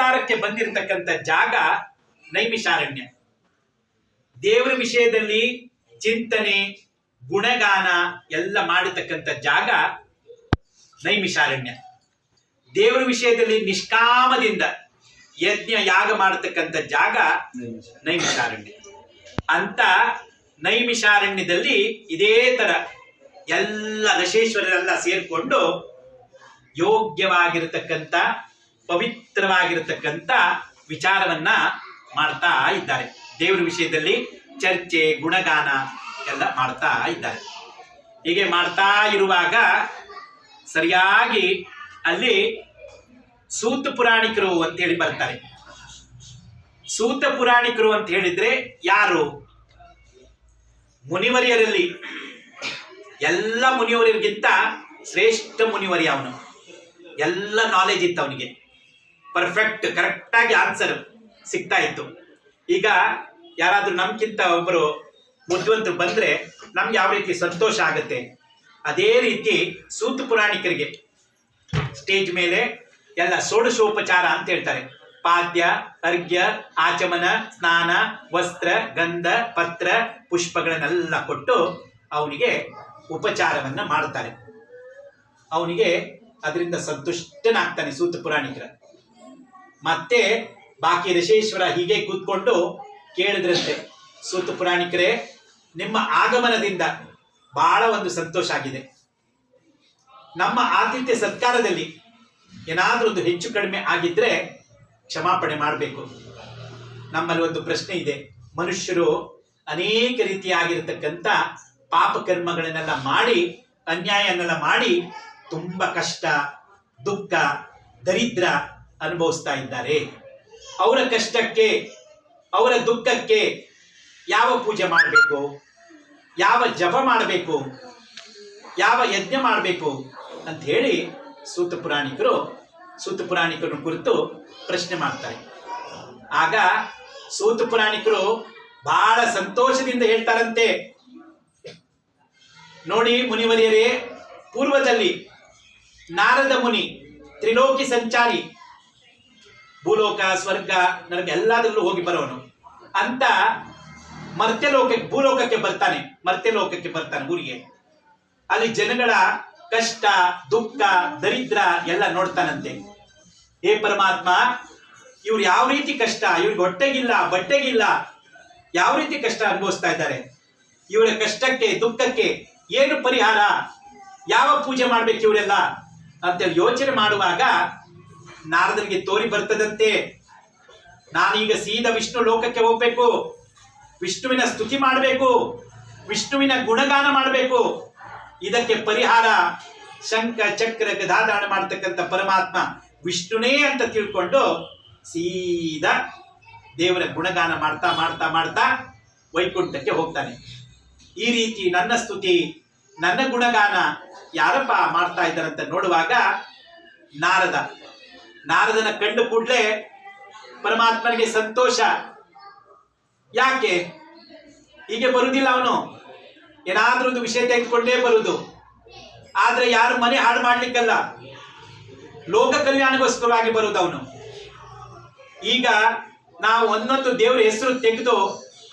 ಅವತಾರಕ್ಕೆ ಬಂದಿರತಕ್ಕಂಥ ಜಾಗ ನೈಮಿಷಾರಣ್ಯ. ದೇವರ ವಿಷಯದಲ್ಲಿ ಚಿಂತನೆ ಗುಣಗಾನ ಎಲ್ಲ ಮಾಡತಕ್ಕಂಥ ಜಾಗ ನೈಮಿಷಾರಣ್ಯ. ದೇವರ ವಿಷಯದಲ್ಲಿ ನಿಷ್ಕಾಮದಿಂದ ಯಜ್ಞ ಯಾಗ ಮಾಡತಕ್ಕಂಥ ಜಾಗ ನೈಮಿಷಾರಣ್ಯ. ಅಂತ ನೈಮಿಷಾರಣ್ಯದಲ್ಲಿ ಇದೇ ತರ ಎಲ್ಲ ಋಷೇಶ್ವರರೆಲ್ಲ ಸೇರ್ಕೊಂಡು ಯೋಗ್ಯವಾಗಿರತಕ್ಕಂಥ ಪವಿತ್ರವಾಗಿರತಕ್ಕಂಥ ವಿಚಾರವನ್ನ ಮಾಡ್ತಾ ಇದ್ದಾರೆ. ದೇವರ ವಿಷಯದಲ್ಲಿ ಚರ್ಚೆ ಗುಣಗಾನ ಎಲ್ಲ ಮಾಡ್ತಾ ಇದ್ದಾರೆ. ಹೀಗೆ ಮಾಡ್ತಾ ಇರುವಾಗ ಸರಿಯಾಗಿ ಅಲ್ಲಿ ಸೂತ ಪುರಾಣಿಕರು ಅಂತ ಹೇಳಿ ಬರ್ತಾರೆ. ಸೂತ ಪುರಾಣಿಕರು ಅಂತ ಹೇಳಿದ್ರೆ ಯಾರು? ಮುನಿವರಿಯರಲ್ಲಿ ಎಲ್ಲ ಮುನಿವರಿಯರಿಗಿಂತ ಶ್ರೇಷ್ಠ ಮುನಿವರಿ ಅವನು. ಎಲ್ಲ ನಾಲೆಜ್ ಇತ್ತು ಅವನಿಗೆ, ಪರ್ಫೆಕ್ಟ್ ಕರೆಕ್ಟಾಗಿ ಆನ್ಸರ್ ಸಿಗ್ತಾ ಇತ್ತು. ಈಗ ಯಾರಾದ್ರೂ ನಮ್ಗಿಂತ ಒಬ್ಬರು ಬುದ್ಧಿವಂತರು ಬಂದ್ರೆ ನಮ್ಗೆ ಯಾವ ರೀತಿ ಸಂತೋಷ ಆಗುತ್ತೆ, ಅದೇ ರೀತಿ ಸೂತ ಪುರಾಣಿಕರಿಗೆ ಸ್ಟೇಜ್ ಮೇಲೆ ಎಲ್ಲ ಷೋಡಶೋಪಚಾರ ಅಂತ ಹೇಳ್ತಾರೆ. ಪಾದ್ಯ ಅರ್ಘ್ಯ ಆಚಮನ ಸ್ನಾನ ವಸ್ತ್ರ ಗಂಧ ಪತ್ರ ಪುಷ್ಪಗಳನ್ನೆಲ್ಲ ಕೊಟ್ಟು ಅವನಿಗೆ ಉಪಚಾರವನ್ನ ಮಾಡ್ತಾರೆ. ಅವನಿಗೆ ಅದರಿಂದ ಸಂತುಷ್ಟನಾಗ್ತಾನೆ ಸೂತ ಪುರಾಣಿಕರ. ಮತ್ತೆ ಬಾಕಿ ಋಷೇಶ್ವರ ಹೀಗೆ ಕೂತ್ಕೊಂಡು ಕೇಳಿದ್ರಂತೆ, ಸೂತ ಪುರಾಣಿಕರೇ, ನಿಮ್ಮ ಆಗಮನದಿಂದ ಬಹಳ ಒಂದು ಸಂತೋಷ ಆಗಿದೆ. ನಮ್ಮ ಆತಿಥ್ಯ ಸತ್ಕಾರದಲ್ಲಿ ಏನಾದ್ರೂ ಒಂದು ಹೆಚ್ಚು ಕಡಿಮೆ ಆಗಿದ್ರೆ ಕ್ಷಮಾಪಣೆ ಮಾಡಬೇಕು. ನಮ್ಮಲ್ಲಿ ಒಂದು ಪ್ರಶ್ನೆ ಇದೆ. ಮನುಷ್ಯರು ಅನೇಕ ರೀತಿಯಾಗಿರತಕ್ಕಂಥ ಪಾಪ ಕರ್ಮಗಳನ್ನೆಲ್ಲ ಮಾಡಿ ಅನ್ಯಾಯನ್ನೆಲ್ಲ ಮಾಡಿ ತುಂಬಾ ಕಷ್ಟ ದುಃಖ ದರಿದ್ರ ಅನುಭವಿಸ್ತಾ ಇದ್ದಾರೆ. ಅವರ ಕಷ್ಟಕ್ಕೆ ಅವರ ದುಃಖಕ್ಕೆ ಯಾವ ಪೂಜೆ ಮಾಡಬೇಕು, ಯಾವ ಜಪ ಮಾಡಬೇಕು, ಯಾವ ಯಜ್ಞ ಮಾಡಬೇಕು ಅಂತ ಹೇಳಿ ಸೂತ ಪುರಾಣಿಕರನ್ನು ಕುರಿತು ಪ್ರಶ್ನೆ ಮಾಡ್ತಾರೆ. ಆಗ ಸೂತ ಪುರಾಣಿಕರು ಬಹಳ ಸಂತೋಷದಿಂದ ಹೇಳ್ತಾರಂತೆ, ನೋಡಿ ಮುನಿವರಿಯರೇ, ಪೂರ್ವದಲ್ಲಿ ನಾರದ ಮುನಿ ತ್ರಿಲೋಕಿ ಸಂಚಾರಿ, ಭೂಲೋಕ ಸ್ವರ್ಗ ನನಗೆ ಎಲ್ಲದರಲ್ಲೂ ಹೋಗಿ ಬರೋನು ಅಂತ ಭೂಲೋಕಕ್ಕೆ ಬರ್ತಾನೆ ಊರಿಗೆ. ಅಲ್ಲಿ ಜನಗಳ ಕಷ್ಟ ದುಃಖ ದರಿದ್ರ ಎಲ್ಲ ನೋಡ್ತಾನಂತೆ. ಹೇ ಪರಮಾತ್ಮ, ಇವ್ರು ಯಾವ ರೀತಿ ಕಷ್ಟ, ಇವ್ರಿಗೆ ಹೊಟ್ಟೆಗಿಲ್ಲ ಬಟ್ಟೆಗಿಲ್ಲ, ಯಾವ ರೀತಿ ಕಷ್ಟ ಅನುಭವಿಸ್ತಾ ಇದ್ದಾರೆ, ಇವರ ಕಷ್ಟಕ್ಕೆ ದುಃಖಕ್ಕೆ ಏನು ಪರಿಹಾರ, ಯಾವ ಪೂಜೆ ಮಾಡ್ಬೇಕು ಇವರೆಲ್ಲ ಅಂತೇಳಿ ಯೋಚನೆ ಮಾಡುವಾಗ ನಾರದನಿಗೆ ತೋರಿ ಬರ್ತದಂತೆ, ನಾನೀಗ ಸೀದಾ ವಿಷ್ಣು ಲೋಕಕ್ಕೆ ಹೋಗ್ಬೇಕು, ವಿಷ್ಣುವಿನ ಸ್ತುತಿ ಮಾಡಬೇಕು, ವಿಷ್ಣುವಿನ ಗುಣಗಾನ ಮಾಡಬೇಕು. ಇದಕ್ಕೆ ಪರಿಹಾರ ಶಂಖ ಚಕ್ರ ಗದಾಧಾರಣ ಮಾಡತಕ್ಕಂಥ ಪರಮಾತ್ಮ ವಿಷ್ಣುನೇ ಅಂತ ತಿಳ್ಕೊಂಡು ಸೀದಾ ದೇವರ ಗುಣಗಾನ ಮಾಡ್ತಾ ಮಾಡ್ತಾ ಮಾಡ್ತಾ ವೈಕುಂಠಕ್ಕೆ ಹೋಗ್ತಾನೆ. ಈ ರೀತಿ ನನ್ನ ಸ್ತುತಿ ನನ್ನ ಗುಣಗಾನ ಯಾರಪ್ಪ ಮಾಡ್ತಾ ಇದ್ದಾರಂತ ನೋಡುವಾಗ ನಾರದನ ಕಂಡು ಕೂಡಲೇ ಪರಮಾತ್ಮನಿಗೆ ಸಂತೋಷ. ಯಾಕೆ ಹೀಗೆ ಬರುವುದಿಲ್ಲ, ಅವನು ಏನಾದ್ರೂ ಒಂದು ವಿಷಯ ತೆಗೆದುಕೊಂಡೇ ಬರುವುದು. ಆದ್ರೆ ಯಾರು ಮನೆ ಹಾಳು ಮಾಡ್ಲಿಕ್ಕಲ್ಲ, ಲೋಕ ಕಲ್ಯಾಣಗೋಸ್ಕರವಾಗಿ ಬರುವುದು ಅವನು. ಈಗ ನಾವು ಒಂದೊಂದು ದೇವರ ಹೆಸರು ತೆಗೆದು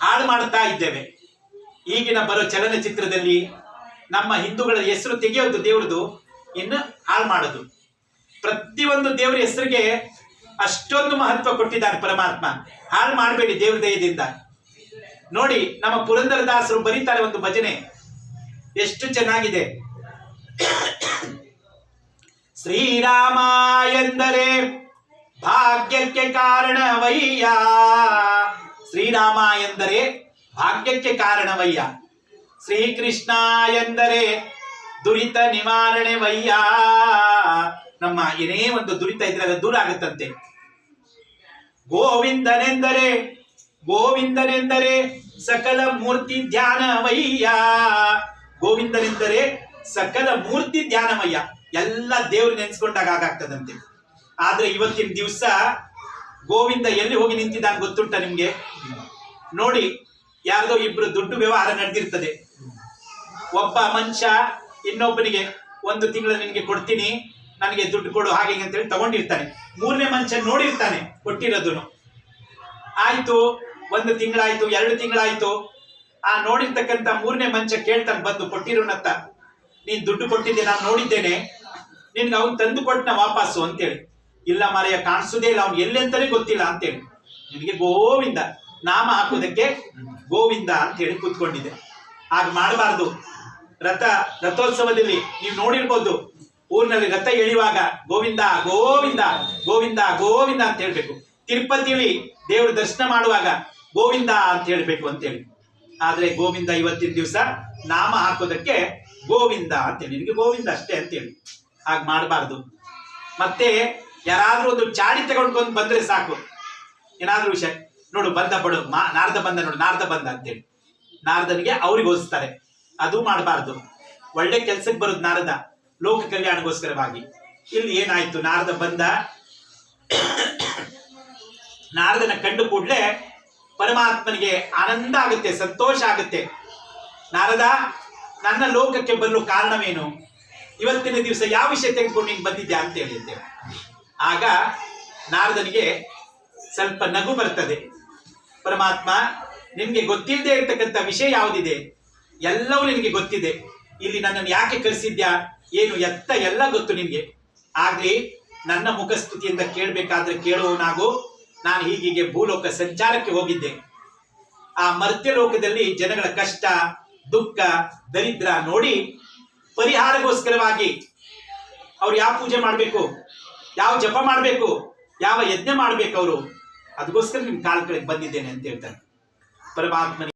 ಹಾಳು ಮಾಡ್ತಾ ಇದ್ದೇವೆ. ಈಗಿನ ಬರೋ ಚಲನಚಿತ್ರದಲ್ಲಿ ನಮ್ಮ ಹಿಂದೂಗಳ ಹೆಸರು ತೆಗೆಯೋದು ದೇವ್ರದು, ಇನ್ನು ಹಾಳು ಮಾಡೋದು. ಪ್ರತಿಯೊಂದು ದೇವರ ಹೆಸರಿಗೆ ಅಷ್ಟೊಂದು ಮಹತ್ವ ಕೊಟ್ಟಿದ್ದಾನೆ ಪರಮಾತ್ಮ. ಹಾಳು ಮಾಡಬೇಡಿ ದೇವ್ರ ದಯದಿಂದ. ನೋಡಿ, ನಮ್ಮ ಪುರಂದರದಾಸರು ಬರೀತಾರೆ ಒಂದು ಭಜನೆ, ಎಷ್ಟು ಚೆನ್ನಾಗಿದೆ. ಶ್ರೀರಾಮ ಎಂದರೆ ಭಾಗ್ಯಕ್ಕೆ ಕಾರಣವಯ್ಯ, ಶ್ರೀರಾಮ ಎಂದರೆ ಭಾಗ್ಯಕ್ಕೆ ಕಾರಣವಯ್ಯ, ಶ್ರೀಕೃಷ್ಣ ಎಂದರೆ ದುರಿತ ನಿವಾರಣೆ ವಯ್ಯ. ನಮ್ಮ ಏನೇ ಒಂದು ದುರಿತ ಇದ್ರೆ ಅದು ದೂರ ಆಗುತ್ತಂತೆ. ಗೋವಿಂದನೆಂದರೆ ಸಕಲ ಮೂರ್ತಿ ಧ್ಯಾನವಯ್ಯ, ಗೋವಿಂದನೆಂದರೆ ಸಕಲ ಮೂರ್ತಿ ಧ್ಯಾನವಯ್ಯ. ಎಲ್ಲ ದೇವ್ರು ನೆನೆಸ್ಕೊಂಡಾಗ ಆಗಾಗ್ತದಂತೆ. ಆದ್ರೆ ಇವತ್ತಿನ ದಿವಸ ಗೋವಿಂದ ಎಲ್ಲಿ ಹೋಗಿ ನಿಂತಿದ್ದಾನೆ ಗೊತ್ತುಂಟ ನಿಮ್ಗೆ? ನೋಡಿ, ಯಾರ್ದೋ ಇಬ್ರು ದುಡ್ಡು ವ್ಯವಹಾರ ನಡೆದಿರ್ತದೆ. ಒಬ್ಬ ಮನುಷ್ಯ ಇನ್ನೊಬ್ಬನಿಗೆ 1 ತಿಂಗಳು ನಿನ್ಗೆ ಕೊಡ್ತೀನಿ, ನನಗೆ ದುಡ್ಡು ಕೊಡು ಹಾಗೆ ಹೀಗೆ ಅಂತೇಳಿ ತಗೊಂಡಿರ್ತಾನೆ. ಮೂರನೇ ಮಂಚ ನೋಡಿರ್ತಾನೆ ಕೊಟ್ಟಿರೋದನ್ನು. ಆಯ್ತು, 1 ತಿಂಗಳಾಯ್ತು, 2 ತಿಂಗಳಾಯ್ತು. ಆ ನೋಡಿರ್ತಕ್ಕಂಥ ಮೂರನೇ ಮಂಚ ಕೇಳ್ತಾನೆ ಬಂದು ಕೊಟ್ಟಿರೋನತ್ತ, ನೀನ್ ದುಡ್ಡು ಕೊಟ್ಟಿದ್ದೆ ನಾನು ನೋಡಿದ್ದೇನೆ, ನಿನ್ಗೆ ಅವ್ನು ತಂದು ಕೊಟ್ಟನ ವಾಪಸ್ಸು ಅಂತೇಳಿ. ಇಲ್ಲ ಮಾರಾಯ, ಕಾಣಿಸುದೇ ಇಲ್ಲ, ಅವ್ನು ಎಲ್ಲೆಂತಾನೆ ಗೊತ್ತಿಲ್ಲ ಅಂತೇಳಿ. ನಿನಗೆ ಗೋವಿಂದ ನಾಮ ಹಾಕುವುದಕ್ಕೆ ಗೋವಿಂದ ಅಂತೇಳಿ ಕೂತ್ಕೊಂಡಿದೆ. ಹಾಗೆ ಮಾಡಬಾರ್ದು. ರಥೋತ್ಸವದಲ್ಲಿ ನೀವು ನೋಡಿರ್ಬೋದು, ಊರಿನಲ್ಲಿ ರಥ ಎಳೆಯುವಾಗ ಗೋವಿಂದ ಗೋವಿಂದ ಗೋವಿಂದ ಗೋವಿಂದ ಅಂತ ಹೇಳ್ಬೇಕು. ತಿರುಪತಿಯಲ್ಲಿ ದೇವ್ರ ದರ್ಶನ ಮಾಡುವಾಗ ಗೋವಿಂದ ಅಂತ ಹೇಳ್ಬೇಕು ಅಂತೇಳಿ. ಆದ್ರೆ ಗೋವಿಂದ ಇವತ್ತಿನ ದಿವಸ ನಾಮ ಹಾಕೋದಕ್ಕೆ ಗೋವಿಂದ ಅಂತೇಳಿ, ನಿನಗೆ ಗೋವಿಂದ ಅಷ್ಟೇ ಅಂತೇಳಿ. ಹಾಗೆ ಮಾಡಬಾರ್ದು. ಮತ್ತೆ ಯಾರಾದ್ರೂ ಒಂದು ಚಾಡಿ ತಗೊಂಡ್ಕೊಂಡು ಬಂದ್ರೆ ಸಾಕು, ಏನಾದ್ರೂ ವಿಷಯ ನೋಡು ಬಂದ ಬಡು ನಾರದ ಬಂದ ನೋಡು, ನಾರದ ಬಂದ ಅಂತೇಳಿ ನಾರದನಿಗೆ ಅವ್ರಿಗೆ ಹೋಲಿಸ್ತಾರೆ. ಅದು ಮಾಡಬಾರ್ದು. ಒಳ್ಳೆ ಕೆಲ್ಸಕ್ಕೆ ಬರೋದು ನಾರದ, ಲೋಕ ಕಲ್ಯಾಣಗೋಸ್ಕರವಾಗಿ. ಇಲ್ಲಿ ಏನಾಯ್ತು, ನಾರದ ಬಂದ, ನಾರದನ ಕಂಡು ಕೂಡಲೇ ಪರಮಾತ್ಮನಿಗೆ ಆನಂದ ಆಗುತ್ತೆ, ಸಂತೋಷ ಆಗುತ್ತೆ. ನಾರದ, ನನ್ನ ಲೋಕಕ್ಕೆ ಬರಲು ಕಾರಣವೇನು, ಇವತ್ತಿನ ದಿವಸ ಯಾವ ವಿಷಯ ತೆಗೆದುಕೊಂಡು ನೀನು ಬಂದಿದ್ಯಾ ಅಂತ ಹೇಳಿದ್ದೆ. ಆಗ ನಾರದನಿಗೆ ಸ್ವಲ್ಪ ನಗು ಬರ್ತದೆ. ಪರಮಾತ್ಮ, ನಿನ್ಗೆ ಗೊತ್ತಿಲ್ಲದೆ ಇರ್ತಕ್ಕಂಥ ವಿಷಯ ಯಾವುದಿದೆ ಎಲ್ಲವೂ ನಿನಗೆ ಗೊತ್ತಿದೆ. ಇಲ್ಲಿ ನನ್ನನ್ನು ಯಾಕೆ ಕರೆಸಿದ್ಯಾ, ಏನು ಎತ್ತ ಎಲ್ಲ ಗೊತ್ತು ನಿನ್ಗೆ. ಆಗ್ಲಿ ನನ್ನ ಮುಖಸ್ತುತಿಯಿಂದ ಕೇಳಬೇಕಾದ್ರೆ ಕೇಳುವವನಾಗು. ನಾನು ಹೀಗೀಗೆ ಭೂಲೋಕ ಸಂಚಾರಕ್ಕೆ ಹೋಗಿದ್ದೆ. ಆ ಮರ್ತ್ಯ ಲೋಕದಲ್ಲಿ ಜನಗಳ ಕಷ್ಟ, ದುಃಖ, ದರಿದ್ರ ನೋಡಿ ಪರಿಹಾರಗೋಸ್ಕರವಾಗಿ ಅವ್ರು ಯಾವ ಪೂಜೆ ಮಾಡಬೇಕು, ಯಾವ ಜಪ ಮಾಡಬೇಕು, ಯಾವ ಯಜ್ಞ ಮಾಡ್ಬೇಕು ಅವರು, ಅದಕ್ಕೋಸ್ಕರ ನಿಮ್ ಕಾಲ ಕಡೆಗೆ ಬಂದಿದ್ದೇನೆ ಅಂತ ಹೇಳ್ತಾರೆ ಪರಮಾತ್ಮನಿಗೆ.